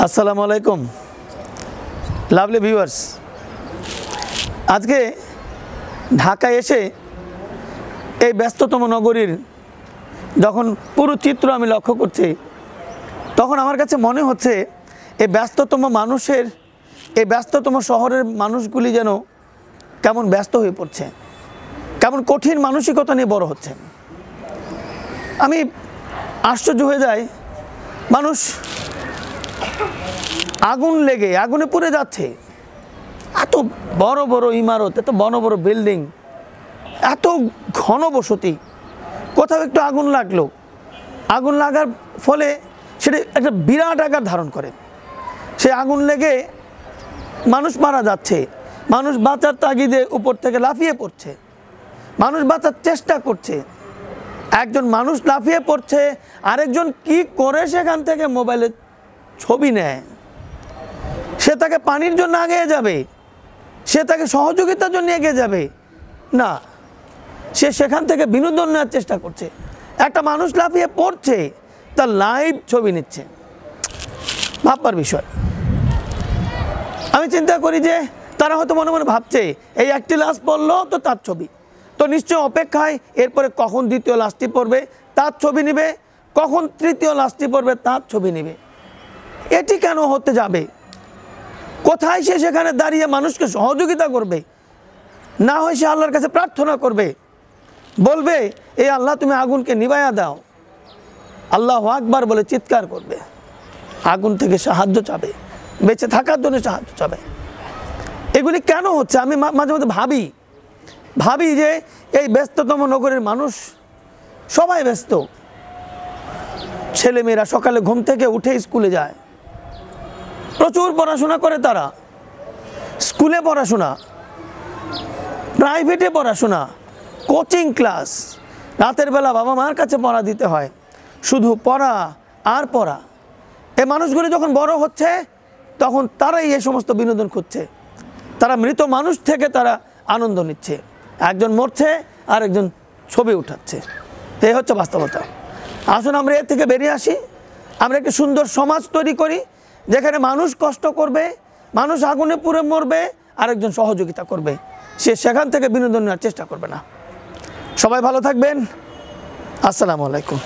আসসালামু আলাইকুম lovely viewers, আজকে ঢাকায় এসে এই ব্যস্ততম নগরীর যখন পুরো চিত্র আমি লক্ষ্য করছি, তখন আমার কাছে মনে হচ্ছে এই ব্যস্ততম শহরের মানুষগুলি যেন কেমন ব্যস্ত হয়ে পড়ছে, কেমন কঠিন মানসিকতা নিয়ে বড় হচ্ছে। আমি আশ্চর্য হয়ে যাই, মানুষ আগুন লেগে আগুনে পুড়ে যাচ্ছে। এত বড় বড় ইমারত, এত বড় বড় বিল্ডিং, এত ঘনবসতি, কোথাও একটু আগুন লাগলো, আগুন লাগার ফলে সেটা একটা বিরাট আকার ধারণ করে। সে আগুন লেগে মানুষ মারা যাচ্ছে, মানুষ বাঁচার তাগিদে উপর থেকে লাফিয়ে পড়ছে, মানুষ বাঁচার চেষ্টা করছে। একজন মানুষ লাফিয়ে পড়ছে, আরেকজন কি করে সেখান থেকে মোবাইলে ছবি নেয়। সে তাকে পানির জন্য এগিয়ে যাবে, সে তাকে সহযোগিতার জন্য এগিয়ে যাবে না, সে সেখান থেকে বিনোদন নেওয়ার চেষ্টা করছে। একটা মানুষ লাফিয়ে পড়ছে, তার লাইভ ছবি নিচ্ছে। ভাববার বিষয়। আমি চিন্তা করি যে তারা হয়তো মনে মনে ভাবছে এই একটি লাশ পড়লো তো তার ছবি, তো নিশ্চয় অপেক্ষায় এরপরে কখন দ্বিতীয় লাশটি পড়বে তার ছবি নেবে, কখন তৃতীয় লাশটি পড়বে তার ছবি নেবে। এটি কেন হতে যাবে? কোথায় সে সেখানে দাঁড়িয়ে মানুষকে সহযোগিতা করবে? না হয় সে আল্লাহর কাছে প্রার্থনা করবে, বলবে এই আল্লাহ তুমি আগুনকে নিভাইয়া দাও, আল্লাহু আকবার বলে চিৎকার করবে, আগুন থেকে সাহায্য চাবে, বেঁচে থাকার জন্য সাহায্য চাবে। এগুলি কেন হচ্ছে? আমি মাঝে মাঝে ভাবি যে এই ব্যস্ততম নগরের মানুষ সবাই ব্যস্ত। ছেলেমেয়েরা সকালে ঘুম থেকে উঠে স্কুলে যায়, প্রচুর পড়াশোনা করে, তারা স্কুলে পড়াশোনা, প্রাইভেটে পড়াশোনা, কোচিং ক্লাস, রাতের বেলা বাবা মার কাছে পড়া দিতে হয়, শুধু পড়া আর পড়া। এই মানুষগুলি যখন বড় হচ্ছে তখন তারাই এই সমস্ত বিনোদন খুঁজছে, তারা মৃত মানুষ থেকে তারা আনন্দ নিচ্ছে, একজন মরছে আর একজন ছবি উঠাচ্ছে। এই হচ্ছে বাস্তবতা। আসুন আমরা এর থেকে বেরিয়ে আসি, আমরা একটি সুন্দর সমাজ তৈরি করি যেখানে মানুষ কষ্ট করবে, মানুষ আগুনে পুড়ে মরবে, আরেকজন সহযোগিতা করবে, সে সেখান থেকে বিনোদন নেওয়ার চেষ্টা করবে না। সবাই ভালো থাকবেন। আসসালামু আলাইকুম।